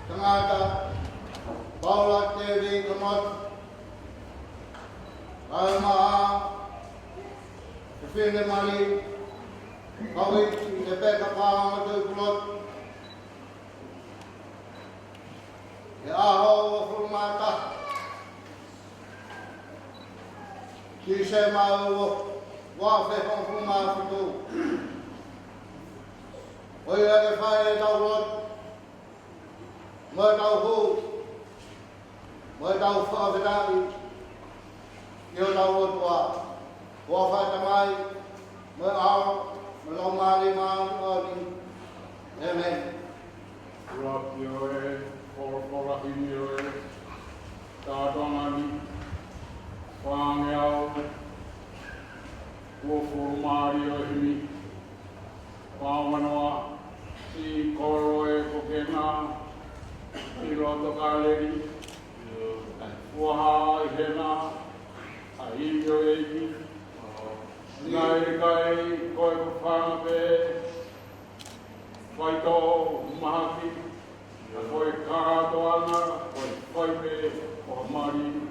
Tongatapu Paula Kamoto Ahau Mali Lepeka Tuipulotu Ahau Kise mau wafe konfuma fitu. Oya ke fai tau lot. Mo tau hu. Mo tau fa vedai. Yo tau lot wa. Wa fa tamai. Mo au mo lo mari ma oni. Amen. Rock your head, for in your head. Start on Wang Yao, Wofu Mario Himi, Wamanoa, Si Koroe Kokena, Iroto Kaleri, Waha Ihena, Ahio Egi, Nai Kai, Koi Kufanape, Waito Mahaki, Koi Karatoana, Koi Koipe, or Mari.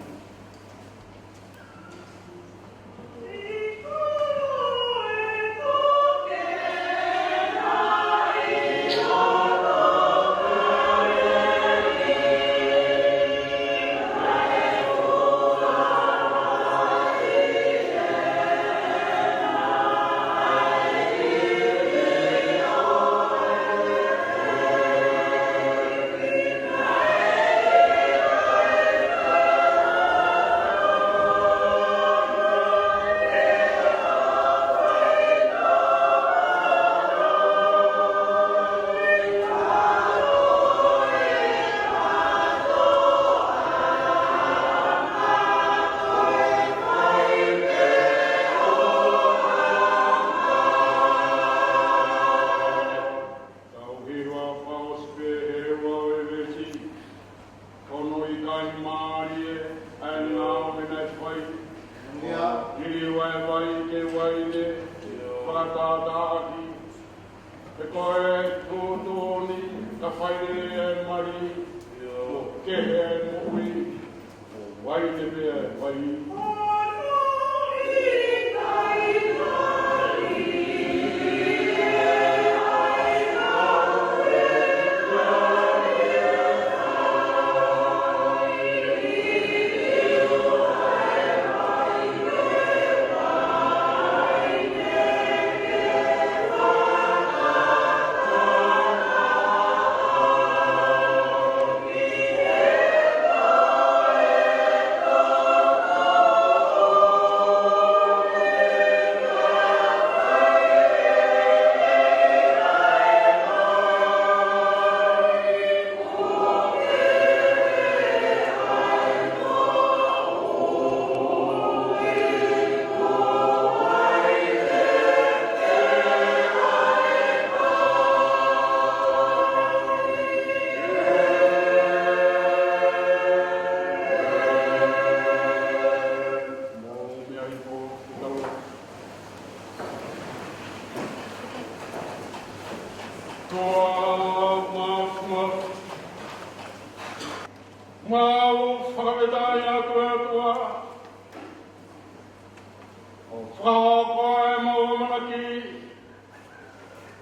whakahoko e mau manaki,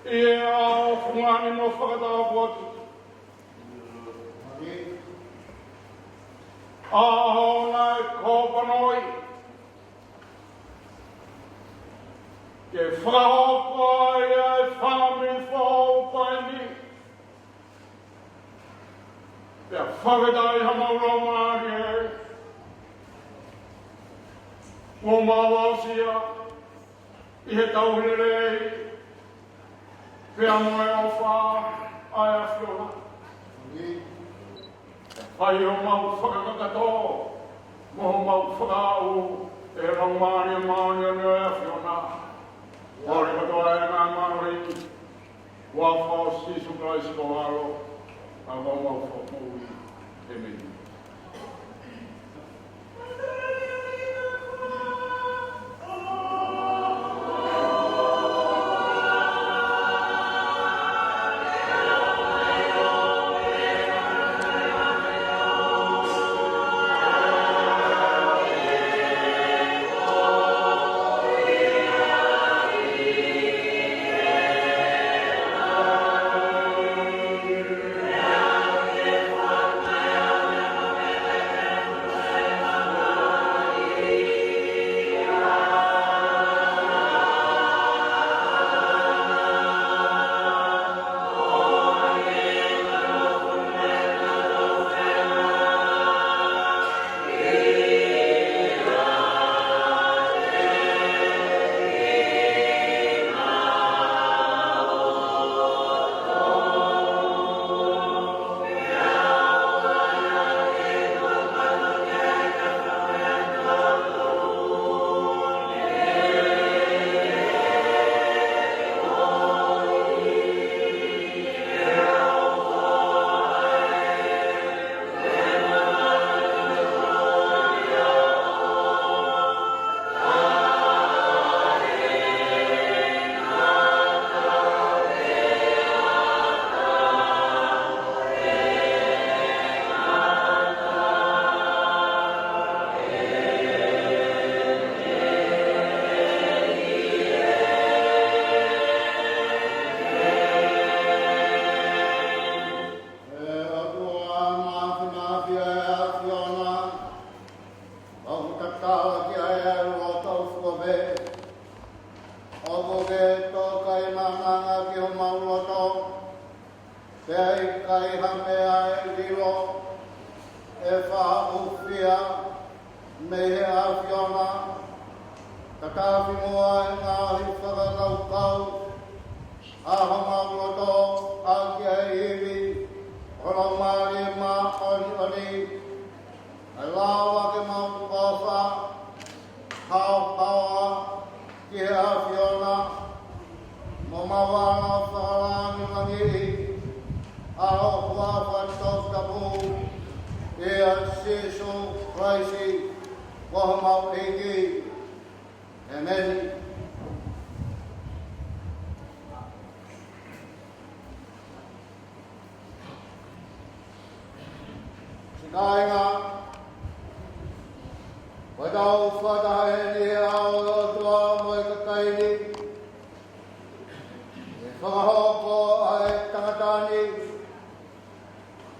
i e ao whungani no whakatapu atu. Ahau nai kōpanoi, ke whakahoko ai ai whami whaupai ni, te whakatai hamaura maari e, o mawasia, i he tauhirerei, pia moe o wha, ai a whiona. Pai o mau whakakakato, moho mau whakau, e rau maari a maari a nea a whiona. Ore katoa e ngā maari, wa whao sisu Christ ko aro, a mau whakau e meni.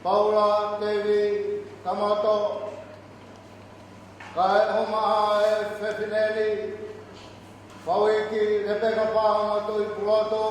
Paula Kamoto, Lepeka Tuipulotu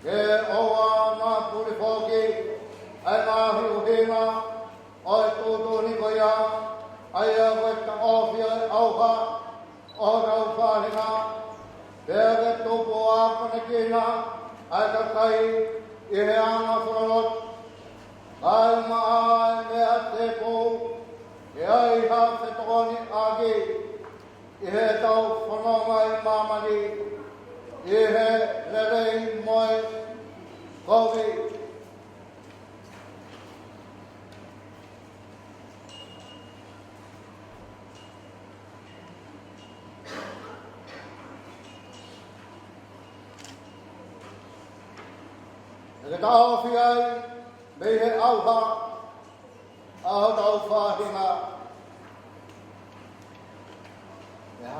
ke oa ngā puri whoki, ai ngā hiuhinga, oi tūtuni ko ia, ai a koe ta ofi ai auha, o rau whāhinga, pēr ke tūpo āpane kina, ai ka kai, i he anga whanalot, ai mai mea te pō, e ai ha te tokoni āki, i he tau whanonga i mamani, i he lerei moe kovi. E ke tāwhi ai, mei he auha, aho tau whāhinga. Ia.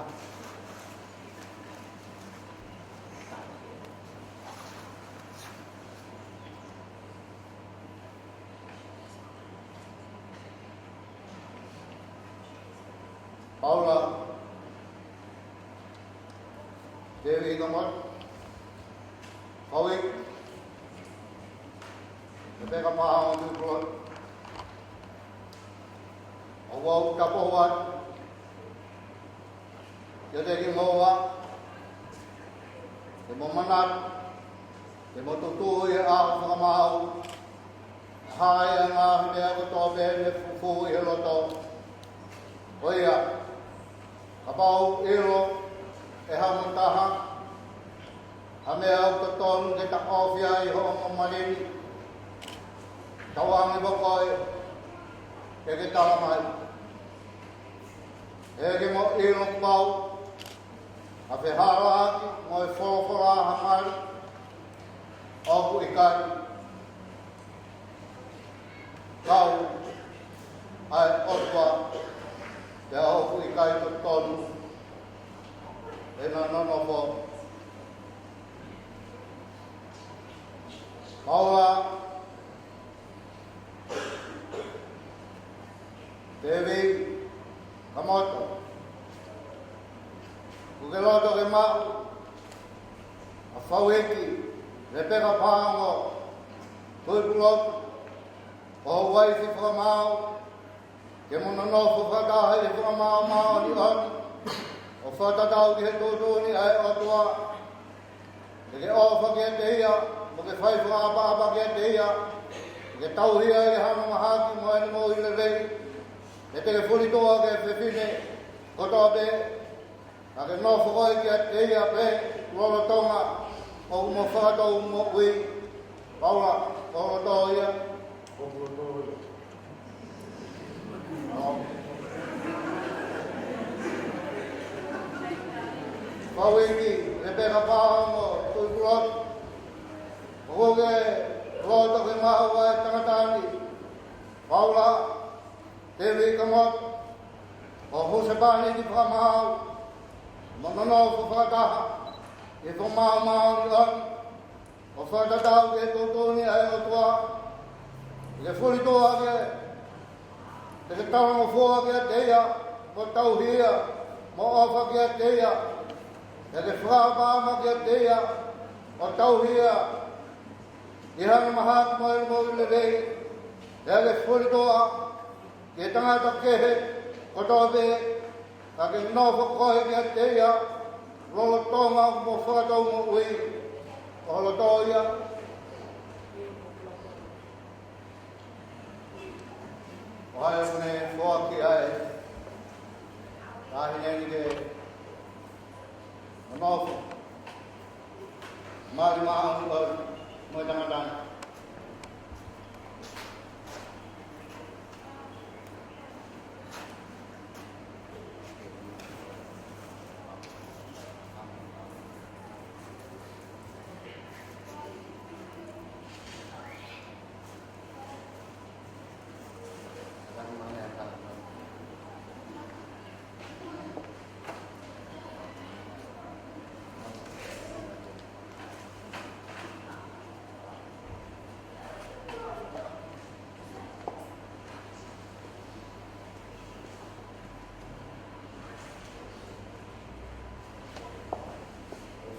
Paula, Dewi Kamoto, Hawi, Lepeka Tuipulotu Paula Kamoto, jadi ngowa, demo manat, demo tutu ya Ahau Ahau, hai yang dia betul betul fufu iloto, oh iya, kapau ilo, hamuntaha, ame au toton kita ofia iho malini, tawang ibokoi, kita ramai, mo ilo pau. A te haraaki, mo e whorowhora hamari, oku i kai. Kau, ai otua, te oku i kai to tonu, e na nonopo. Paula, Dewi Kamoto, Kuke loto ke mau, a whaueki, Lepeka Tuipulotu, o waisi whamau, ke muna nofu whakaha i whamau mao ni oni, o whatatau ki he tūtūni ai otua, ke ofa ki te ia, mo ke whai whaapa ki te ia, ke tauhia i hana mahaki mo ene mo i le rei, ke te whulitoa ke whiwhine, kotoa pe, a ke no whakoi ki a te ia pe, lolo Tonga, o mo whakatau mo ui, Paula, lolo tō ia. Whauiki, Lepeka Tuipulotu, o ke loto ke mahu ai Tongatapu, Paula, Dewi Kamoto, o husepani ki whamahau, Monono whakataha, e whamau ni oni, o whakatatau e tūtūni ai o tua, e whulitoa ke, e tarango fua ke a teia, mo tauhia, mo ofa ke a teia, e ke whakapama ke a teia, o tauhia, i hana mahaki mo e mo i le rei, e ke whulitoa, ke tangata kehe, o tōpe, a ke nofa kohe ki a teia, lolo Tonga mo whakatau mo ui, o holo tō ia. O hae kone whoa ki ai, tahi neni ke o nofa, maari mahangu mo i tangatanga.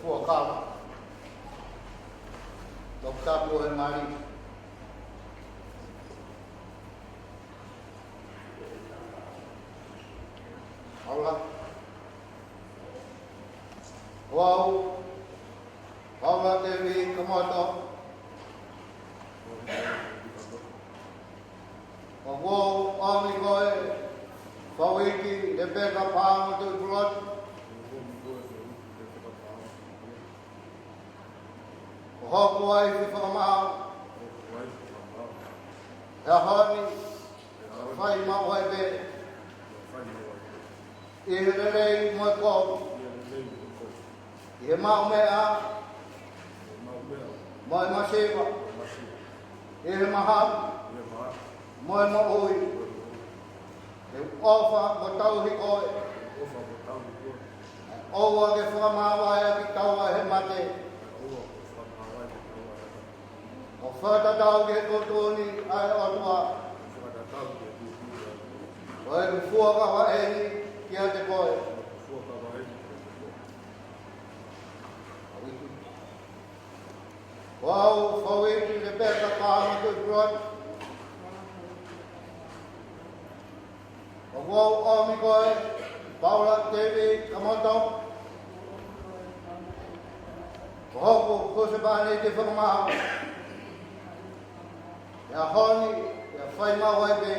Fuakala. Tongatapu e mari. Paula. Wow. Paula Devi Kamoto. Wow, Moimoi. Kawiki, Lepeka Tuipulotu Paula Kamoto. Whakamau. Ahau. Whai Moimoi be. Ihererei Moiko. Ihe mau mea. Moi masiwa. Ihe mahau. Moimoi. E ofa mo tau hikoe. Owa ke whakamawa e ki taua he mate. O whatatau ke kotoni ai otua. O e kufuaka wa eni kia te koe. Wau whawiki Lepeka Tuipulotu Paula Paula Kamoto. Hopo kusabani te whakamau. Ia honi, ia whai mau ai be.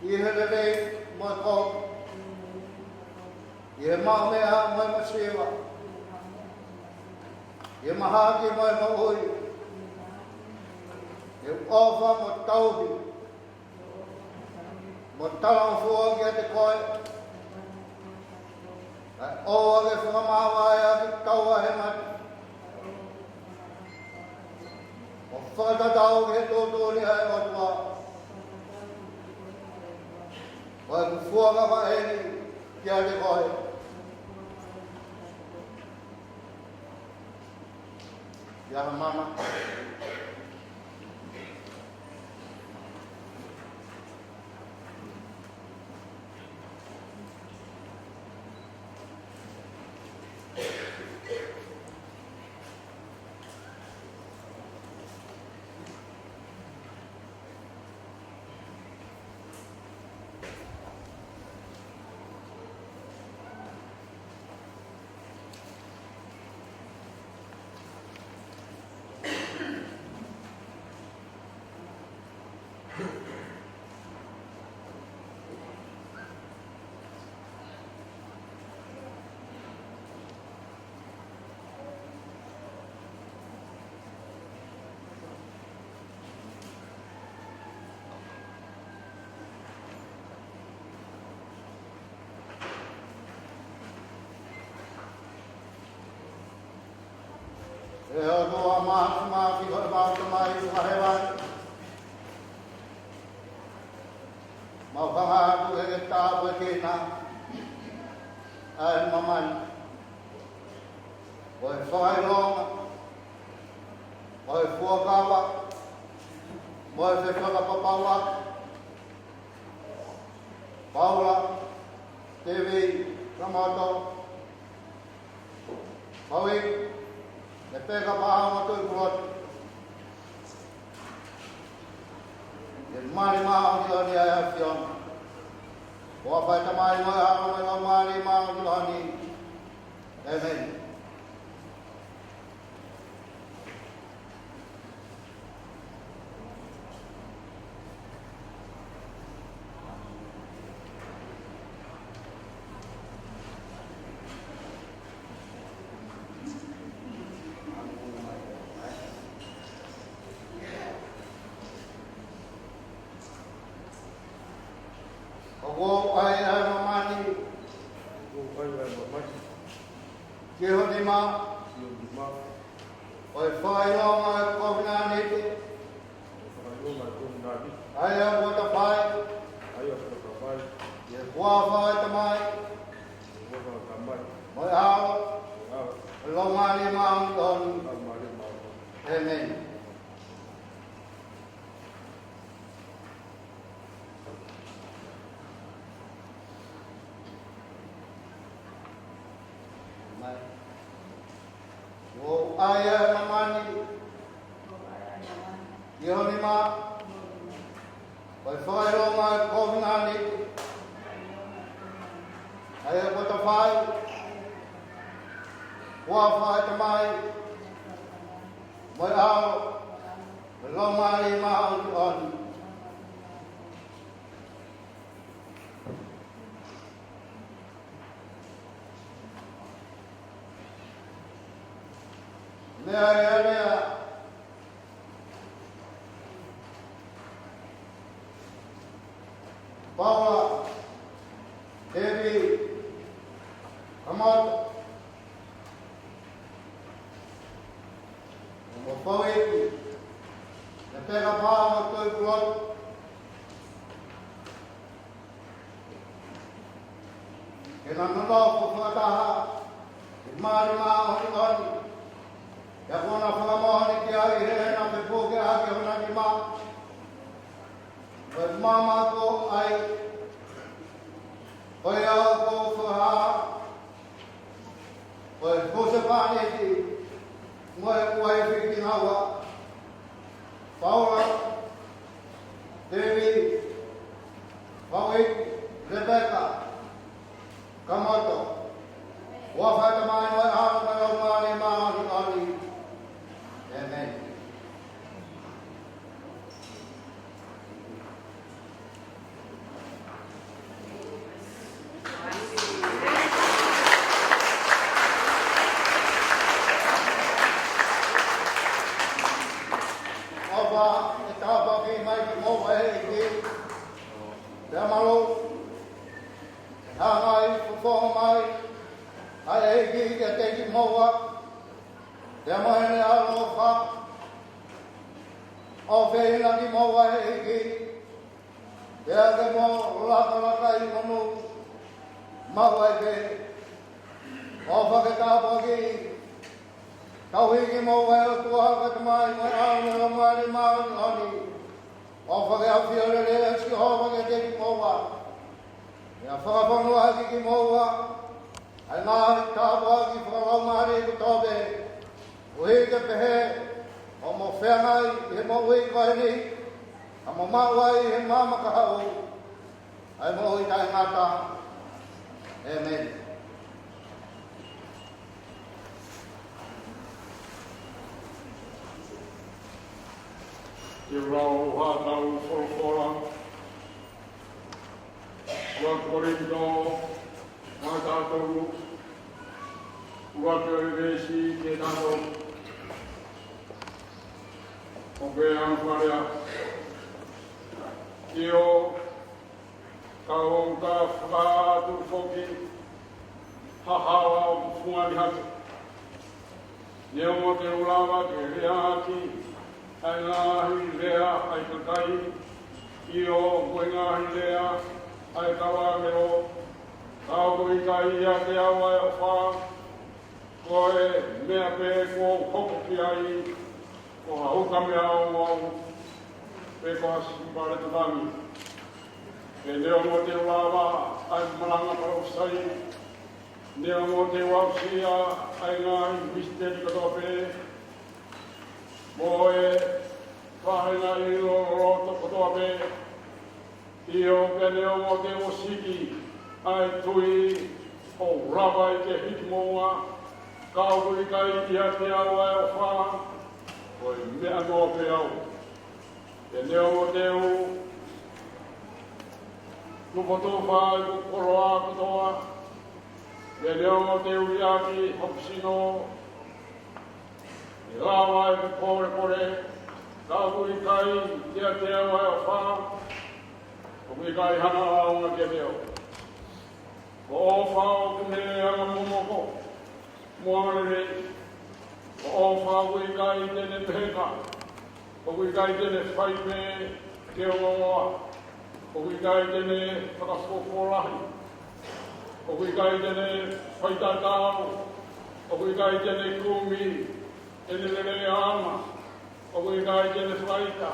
Ihererei moi ko. Ia mau mea moi masiwa. Ia mahaki moi maui. Ia ofa mo tauhi. Mo talang fua kia te koe. Oa ke whakamawa e aki taua he mati. O whakatatau ke tōtōni ai otua. O e kufua ka whaeni kia te koe. Ia mama. E o toa mātuma ki hoi mātuma i wharewan. Mau whangātu e ke tāpu e kēnā. Ai mamani. O e whaironga. O e fuakawa. Mo e whakapapawa. Paula. Devi. Kamoto. Paui. Lepeka Tuipulotu E mari maho ki honi ai a whiona. Oa whai tamai moi haro me la mari maho ki honi. Amen. O ai ai mamani. Ke honi ma. O e whai longa e kōwina nete. Ai a wata whai. E kua whai tamai. Mo e hao. Longa ni maungi honi. Amen. O aya mamani. Ioni ma. Pai whaero mai kovinani. Aya kota whai. Kua whai tamai. Mai ao. Lomari ma on. Nea. Paula, Devi, Kamoto, Moimoi, Lepeka Tuipulotu Paula Kamoto, Moimoi, Yakuna whakamohani ki ai herena te pōke ake hona ki mā. Wai māma ko ai. Wai au ko whaha. Wai hose pāne ki. Wai uai whiki naua. Paula. Devi. Paui. Lepeka. Kamoto. Wawhaka mai wai hana mai o mani maani ani. Amen. Opa, etapa ki mai ki moa e ki. Te amalo. Hangai, fufonga mai. Ai e ki te ki moa. Te mahene alo wha. O whehina ki maua e ki. Te ake mo laka i monu. Maua e ke. O whaketapa ki. Kauhi ki maua e o tuaha ka mai mai ane o mani maani ani. O whakehawhi o rere e ski hova ke te ki maua. Ia whakapanua ki maua. Ai ngahi tāpua ki whakalau maari ku tobe. Uhi ke pehe, o mo whengai, he mo ui kai ni, a mo mawai he mama ka hau, ai mo ui kai ngata. Amen. Te rau hātau whorofora, ua korito, mai tātou, ua te revesi te tātou, o pēang wharea. Tio, ka o ka whakātu whoki, hahawa o whungari hatu. Neo mo te ulawa ke rea aki, ai ngāhi rea ai kakai, io moe ngāhi rea ai kawamero, kāko i kai ia te awa e o wha, koe mea pē ko hoko ki ai, ko hauka mea au, pe ko asimbare te tangi. E neo mo te ulawa ai maranga parausai, neo mo te wausia ai ngāhi misteri katoa pē, mo e whahenga i roto katoa pē, io pe neo mo te osiki ai tui o rawa i ke hiki moa, kāu i kai ia te awa e o wha, o i mea noa pe au. E neo mo te u, nupoto whai ku koroa katoa, e neo mo te u iaki hopsino, e rawa e ku kore, kāu i kai ia te awa e o wha, o mi kai hana aunga ke neo. Ko o whao ku me anga momoko, moanere, ko o whao i kai tene pēka, ko i kai tene whaipe ke o ngoa, ko i kai tene whakasofolahi, ko i kai tene whaitatau, ko i kai tene kumi, tene lere ama, ko i kai tene whaita,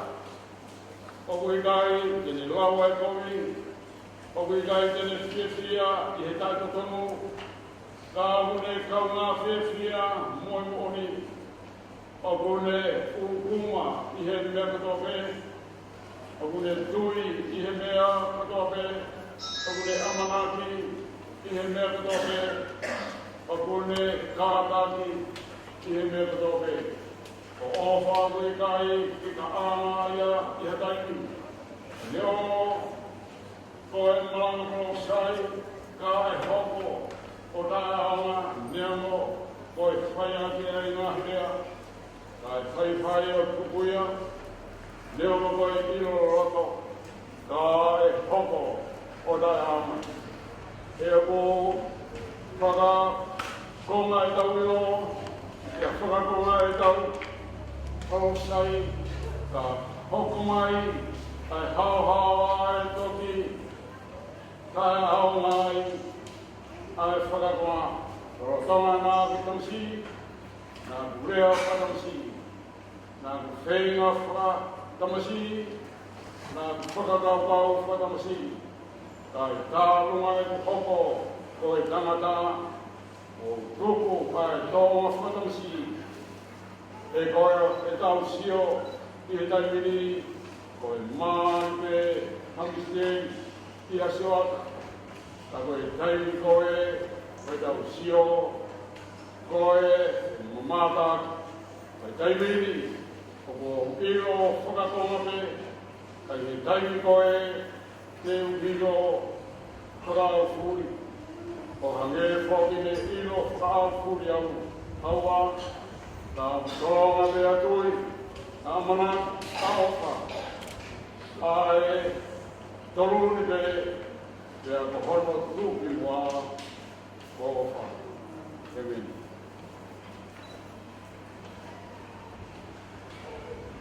ko i kai tene lawa e komi, o kui kai tene whiawhia i he tātou tonu, Kaune kauna fefia moimoni. Ogune ukuma ihe mea katope. Ogune tui ihe mea katope. Ogune amanaki ihe mea katope. Ogune kātaki ihe mea katope. O ofa kui kai ki ka āia i hataini. Leo koe malanga kono sai ka e hoko o tae aonga neamo koe whaia ki ai ngā hirea. Ka e whaiwhai o tupuia. Leo no koe ilo roto ka e hoko o tae aonga. E ko whaka konga e tau ilo. E whaka konga e tau. Hau sai, ka hoko mai, ai hau ai toki, kai hau mai, ai whakakoa. Rotonga nā ki tamsi, nā kurea whakamsi, nā kuwhenga whakamsi, nā whakakaukau whakamsi, kai tālunga e hoko, koe tangata, o tuku kai tōnga whakamsi, e koe e tau sio i he taimini, koe māi pe hangisteng i a sioaka. Ta koe taimi koe tau sio, koe mamata, koe taimini, koko ilo whakakonga pe, kai he taimi koe te ilo whakao furi. O hange whakine ilo whakao furi au haua, ta tonga me atui, ta mana, ta ofa. Ai, toluni pe, te a kohorma tuki wā, ko ofa. Te wini.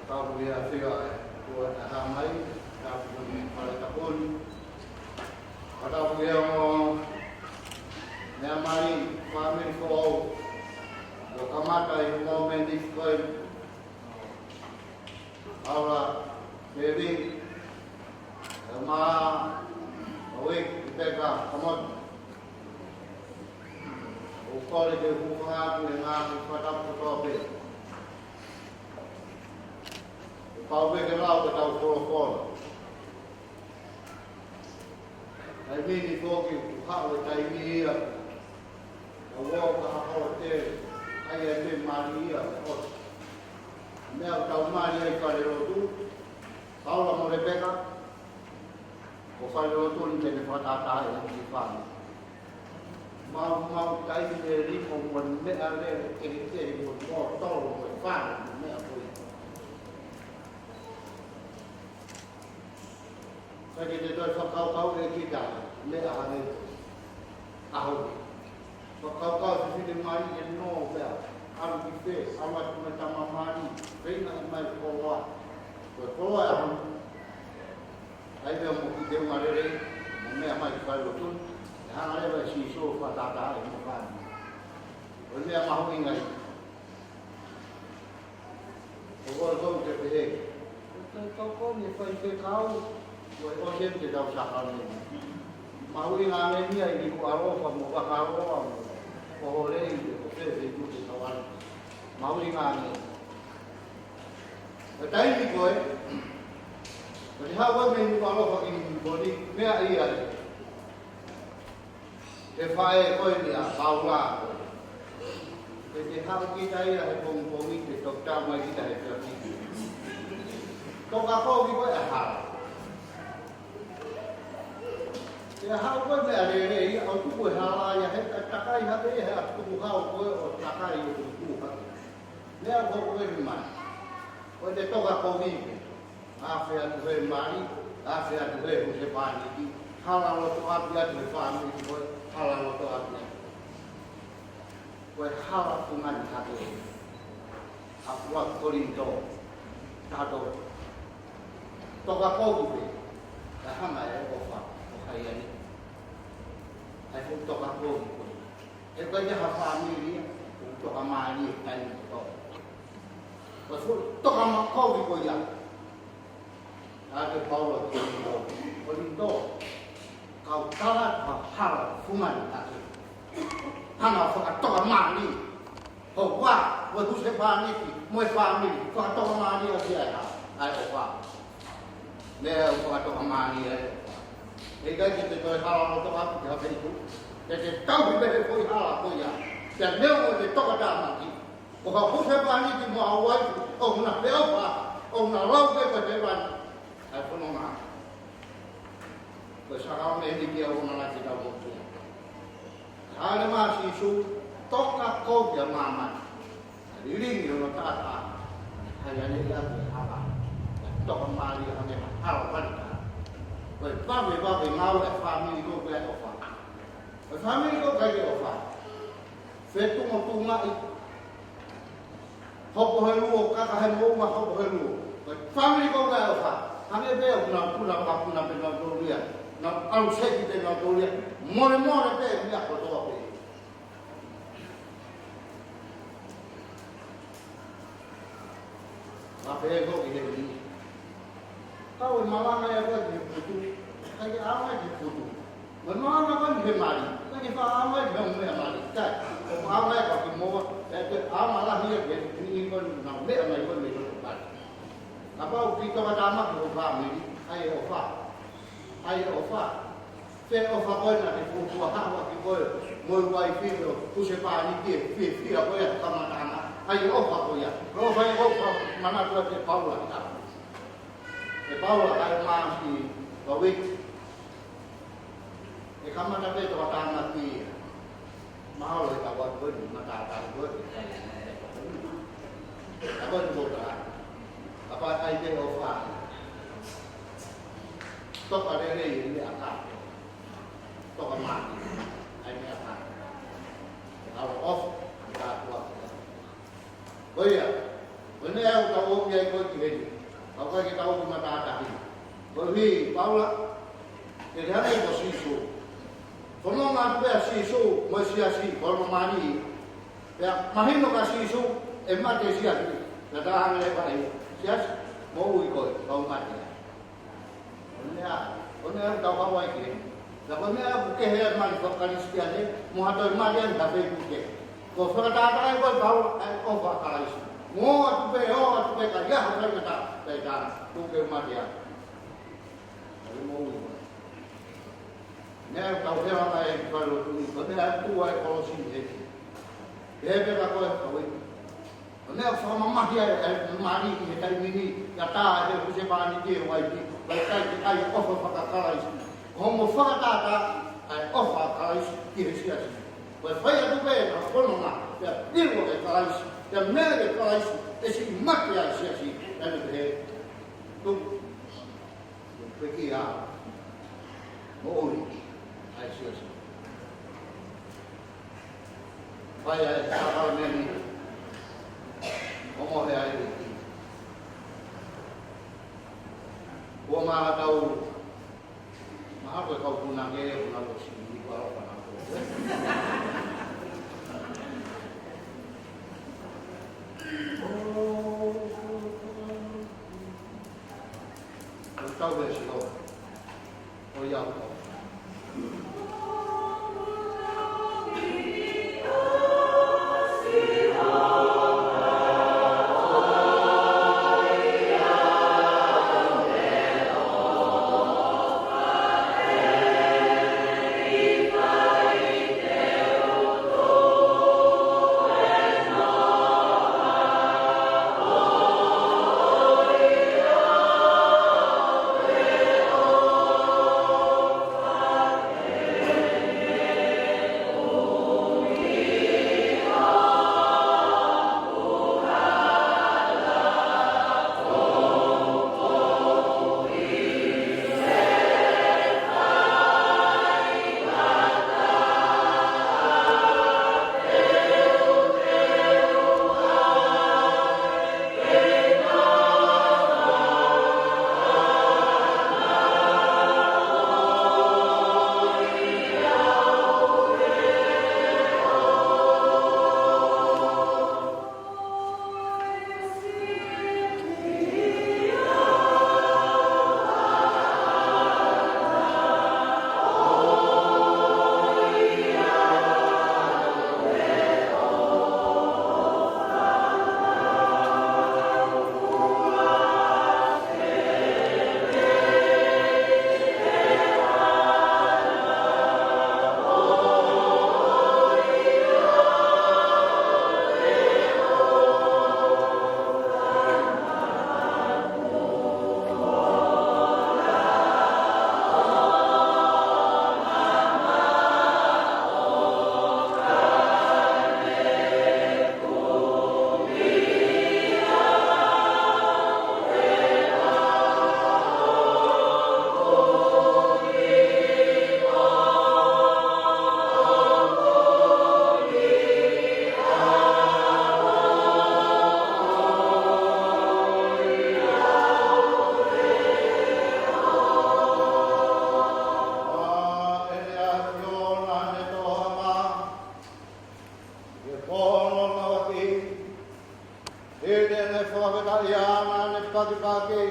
Tāpu ia whia e, kua te hamai, tāpu ni pare taponi. Tāpu ia o mea mari, whamiri ko au. O kamata i moment is koe. Paula, baby. Ma, awik, Lepeka Kamoto. O kore te hukangatu e ngā ki whatapu tōpe. O paupe ke lau te tau koro. Tai mini tōki hao e tai mi ia. O wōka hao te. Ai e te mari ia, mea tau mari ai whare rotu, Paula mo Lepeka, o whare rotu ni tene whatata e ki whane. Mau tai me riko mo mea le e te mo toro mo whane, mea pui. Kai te toi whakaukau e ki tā, mea hane Ahau. Whakaukau te whine mai e no wea, aru ki whe, awa tuna tama mani, reina i mai koroa. Koe koroa e ahu, ai mea mo ki te ungarere, mo mea mai ki whai rotun, e hanga rewa e si so whatata e mo whani. Koe mea mahu ingai. Ko kore kou te pehe. Koe toko ni whai te kau, koe osem te tau sakane. Mahu inga amenia i ni ku arofa mo wakaroa mo. O rei, o whewhe i tūte tawari. Mauri ngāngi. O taimi koe, o te hawa me ni alofa ki ni boni, mea ia e. Te whae koe ni a Paula koe. Te hawa ki tai a he pongi, te tokta mai ki ta he whiaki. Toka kou ki koe a hara. Te hao koe mea rei, au tuku e hala ia he takai hake e he a tuku hao koe o takai o tuku hake. Lea koko e mai. Koe te toka kovipe. Awhi atu he mari, awhi atu he hu se pāniki. Hala loto api atu he whāniki koe, hala loto api atu. Koe hala tungani hake e. Apua korinto, tato. Toka kovipe. Ka hama e ofa. Ai ai. Ai fu toka kovi koe. E koe te ha whāniri, toka maari e tai ni to. Koe fu toka kovi koe ia. Ate Paula Tuipulotu Paula Kamoto. Kau tala ka hara fumani ate. hana whakatoa mani. Ho wā, wa huse pāniki, moe whāmiri, whakatoa mani o ki ai ha, ai o wā. Lea o whakatoa mani ai o wā. E kai ki te toi hala no toka aku te hawheiku, te tauhi mehe koi hala koi a, te neo o te toka tāmaki, o ka huse pāniki mo au ai, o na peo wā, o na lau pepa te wani, ai whono ngā. Koe sarao me hiki au na nai te tau motu. Hāre mā si su, toka kōpia māmani. Ringi o tātā, hai ane ia te hapa. Toka māri a me hara parika. Koe pawe ngau e whamiri ko koe o wha. Koe whamiri ko kai o wha. Whetunga tunga i. Hopo he luo, kaka he mouma hopo he luo. Koe whamiri ko koe o wha. Hange bea kuna wakuna pe na tōria. Na alu seki te na tōria. More pe mea kotoa pe. Apego ki he ni. Kau malanga ya koe ki putu. Kai ki ama ki putu. Malanga koe ni he mari. Kai ki wha ama ki hau mea mari. Kai. O ama ya koe ki moa. E te ama lahi ya koe ni i koe na mea mai koe me koe mari. Kapau ki toka tāma ki o wha miri. Ai o wha. Ai o wha. Te o wha koe na te putua hawa ki koe. Moi wai whiro. Kuse pāni ki whira koe a kamatanga. Ai o wha koe a. Ro whai o wha mana koe te Paula ka. Te Paula kai maa ki wawik. E kamata pe toka tāma ki. Mahalo e ka wai koe ni matata koe. A koe ni kota. Apa ai te o wha. Toka rere i le a ka. Toka maa ki. Ai me a ka. Awa off. Ka kua. Oia, wene au ka oki ai koe ki heni. Kau kai ki tau ki matata hi. Koe hui, Paula, te rehane ko sisu. Whono ngā tupea sisu, moi sia si, korma mani. Pea, mahino ka sisu, e mate sia si. Na tāhane e whai, sia si, mo ui koe, kau mate. Wene au tau hawai ki heni. Na wene au kehe mani whakariskia ne, mo hatoi mate an hawai kuke. Ko whakatātai koe Paula, ai o whakaraisi. Ngō atupe ka iaha kai kata, kai tāna, tūke matia. Ai mō ui koe. Nea kau hewa kai e kairo tūni, ko nea tūa e kolosi heki. E peka koe kawai. Nea whakamamahi e mani ki he taimini, ya tā e huse pāni ki e waipi, kai kai ki kai ofa whakakaraisi. Homo whakatāta, ai ofa karaisi ki he siasi. Koe whai atupe e ka whanonga, pia piro e karaisi. Te mea e karaisi, e si maki ai siasi, ane te he. Tuk, peki a, mo ori, ai siasi. Whai ai tākara meni, o mohe ai reki. Ua maa tau, maha koe kau punange, una losi, ni kua ropa na koe. Tau e si ho, o iau tau. Yeah. pono mawaki. Hine ne whakata iana ne pakipaki.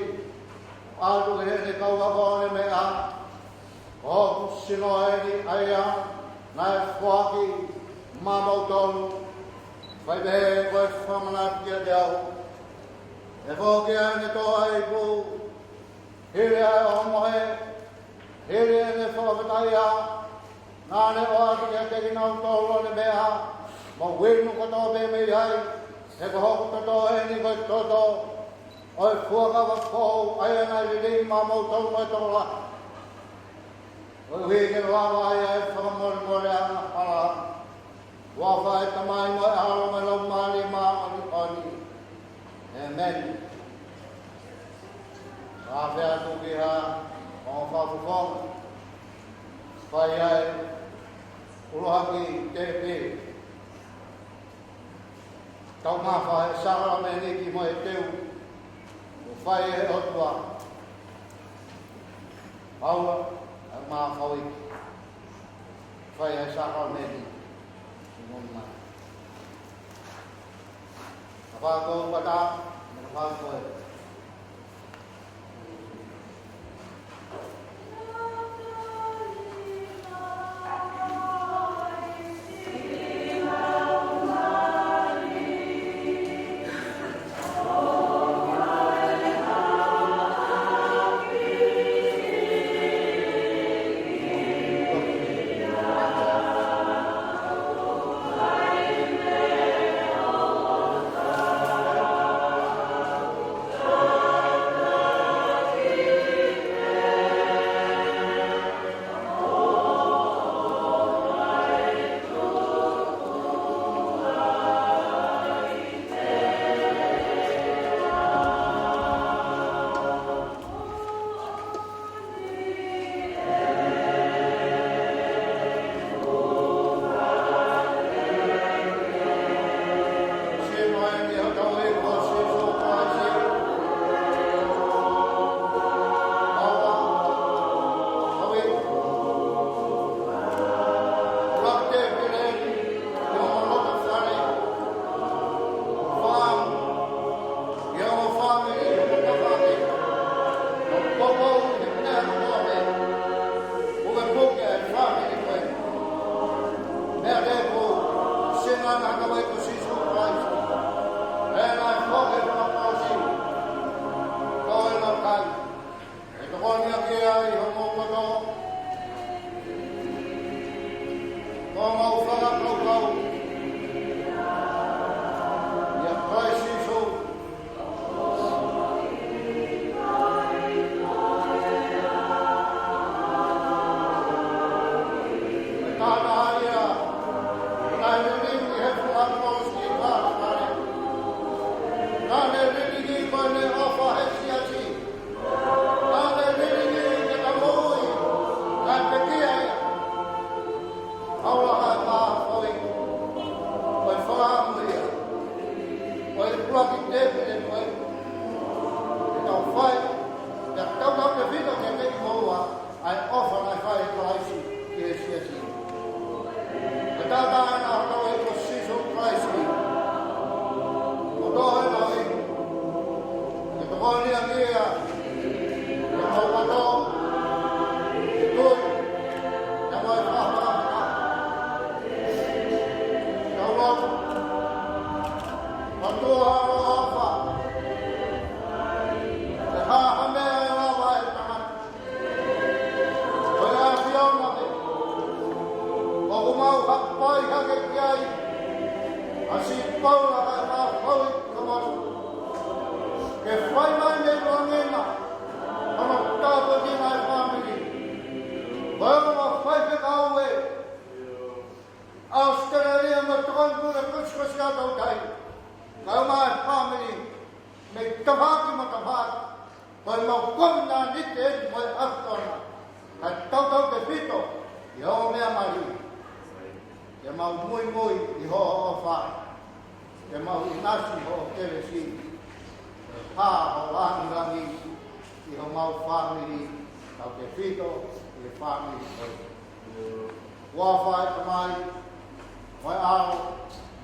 Atu hene kauwakone mea. Hoku sinoeni aia. Nai whaki mamautonu. Vai behe koe whamanatia te au. E whoki ane toa i pū. Hire ai o mohe. Hire ane whakatai a. Nāne o atu kia teki nau tōlo ne mea. Ma winu katoa pe mei ai. E ko hoku katoa e ni koe toto. Oi fuaka wa kou. Ai anai lili mamautonu mai tola. Oi hui ke wawa ai ai whakamore more ana hala. Wafa e tamai mo e halo me lau maali maa ani ani. Amen. Rāwhea tuki ha, o whawhuwhonga. Whai ai, ulohaki te pe. Tau mawha e sara me niki mo e teu. O whai e otua. Paula, e maa whawiki. Whai e sara me niki. Moimoi. Whākou wata, whākou e. Moimoi i ho o whai. Te mau inasi ho o keresi. Pā ho rangirangi i ho mau whamiri. Tau te whito i te whamiri. Wā whai tamai. Mai ao.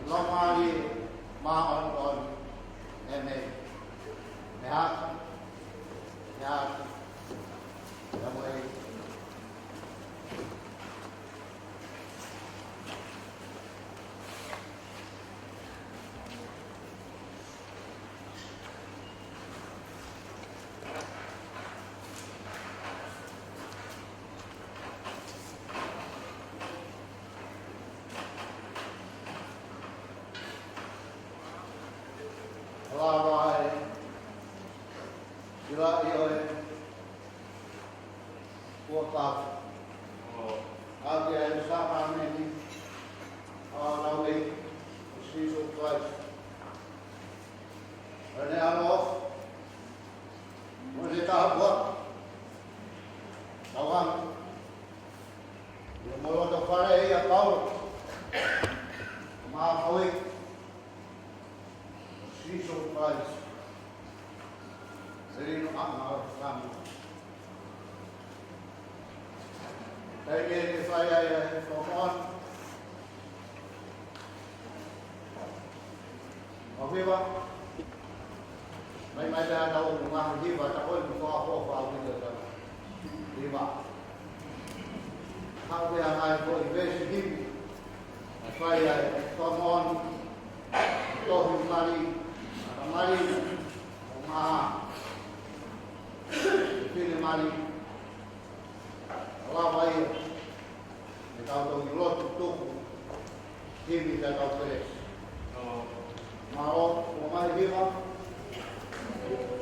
Lomari ma on eme me ha Moimoi Lavai, Ila Ioe, Kuotap, Agia Sahameni, Alawi, Sisu Christ. Rene Alof, Mulita Buat, Tawang, Yamolo Pare, Ahau, Ahau, Jesus Christ, Serino Ahau, Again, if I from on, Viva, may dad daw mga Viva, tapos ako Viva. How we are going to investigate? If I come on, talking Mari, Mari, Lavai, without a lot of talk, give me that place. Maro, Mari Viva. Thank you.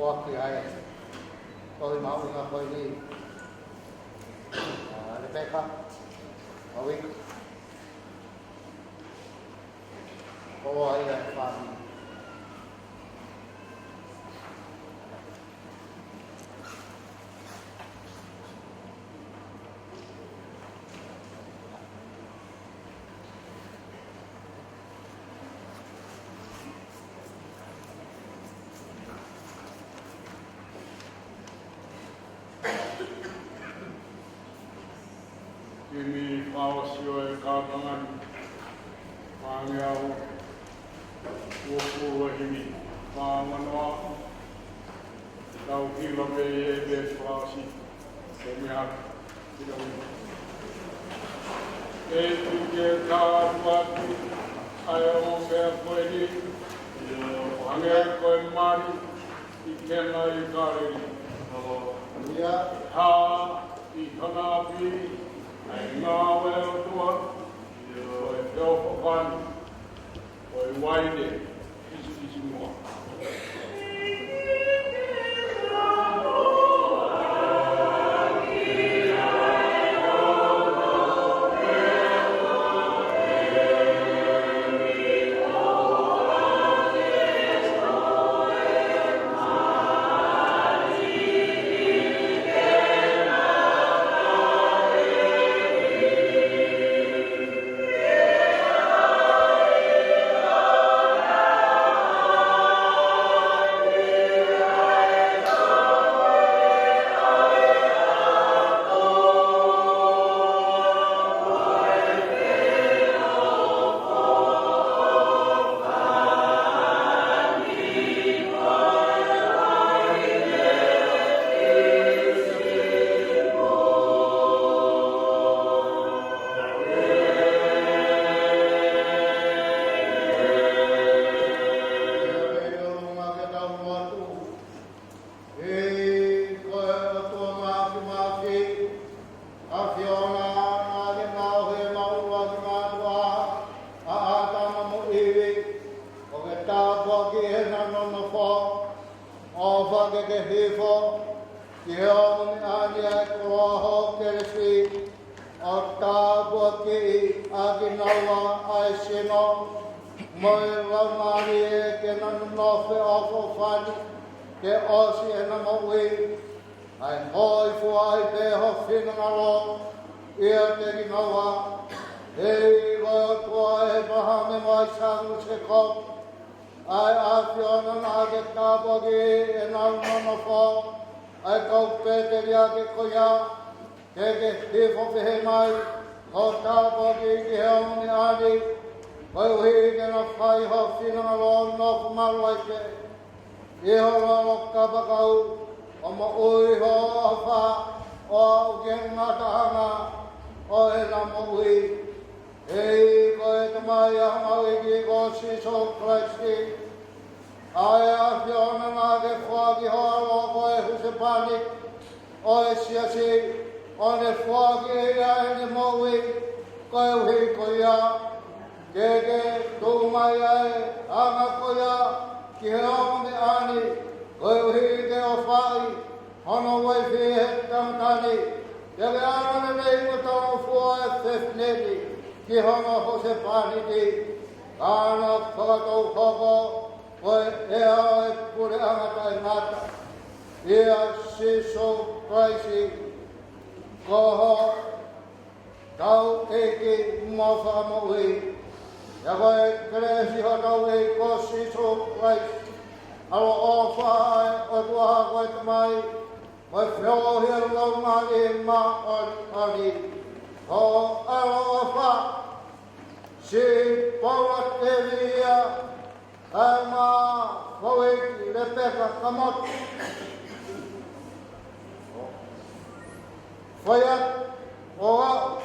Waki ai. Koi mau inga koi ni. Lepeka. Awik. Kau ai ai pagi. Ini kaosio e kātangan pāngiau uoku himi pāmanoa tau hila me e be whāsi e mea tirauni. E tuke kātuatu ai o mea koe ni hange koe mari I kena I kāreri. Ha I hana api ai ngā weo tua, o e teo whakani, o e waide, isi mua. Lepeka Kamoto. Whaiat, oa,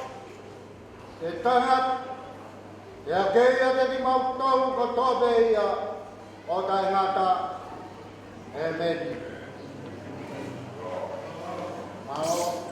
e tangat, e a keia te ki mautau ko tobe ia o tai ngata e meni. Mao.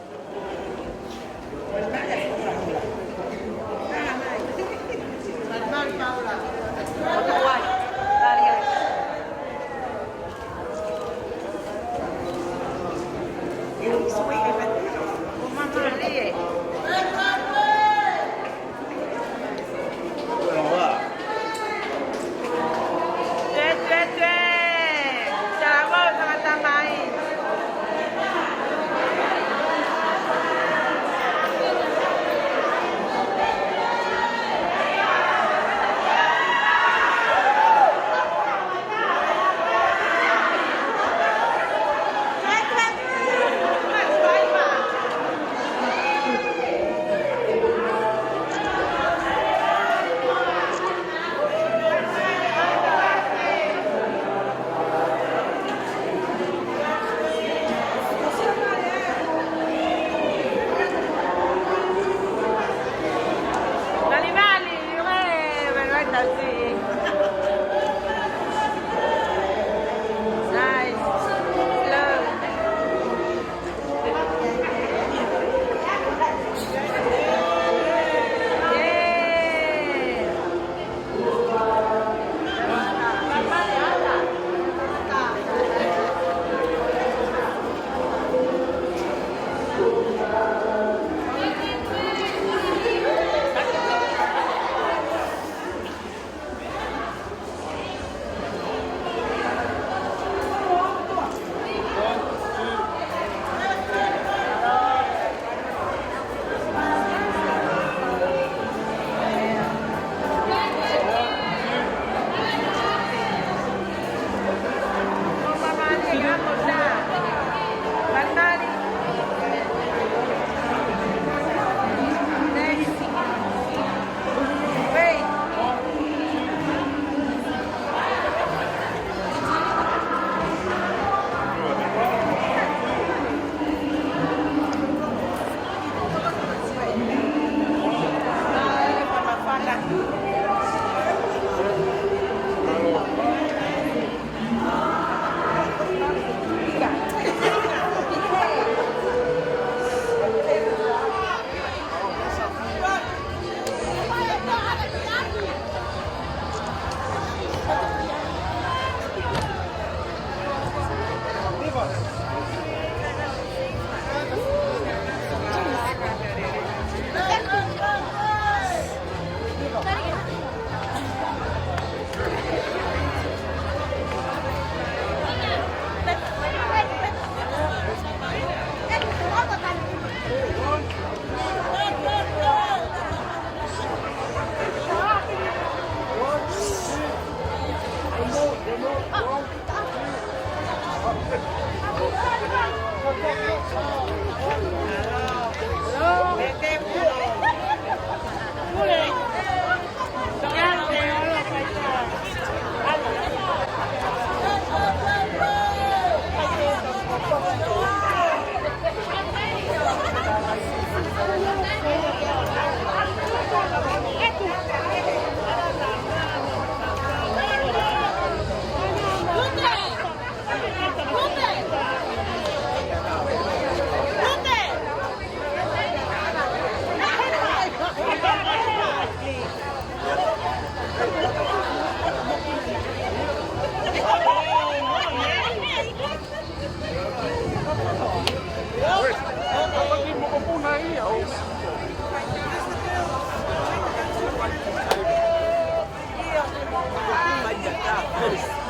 Yes.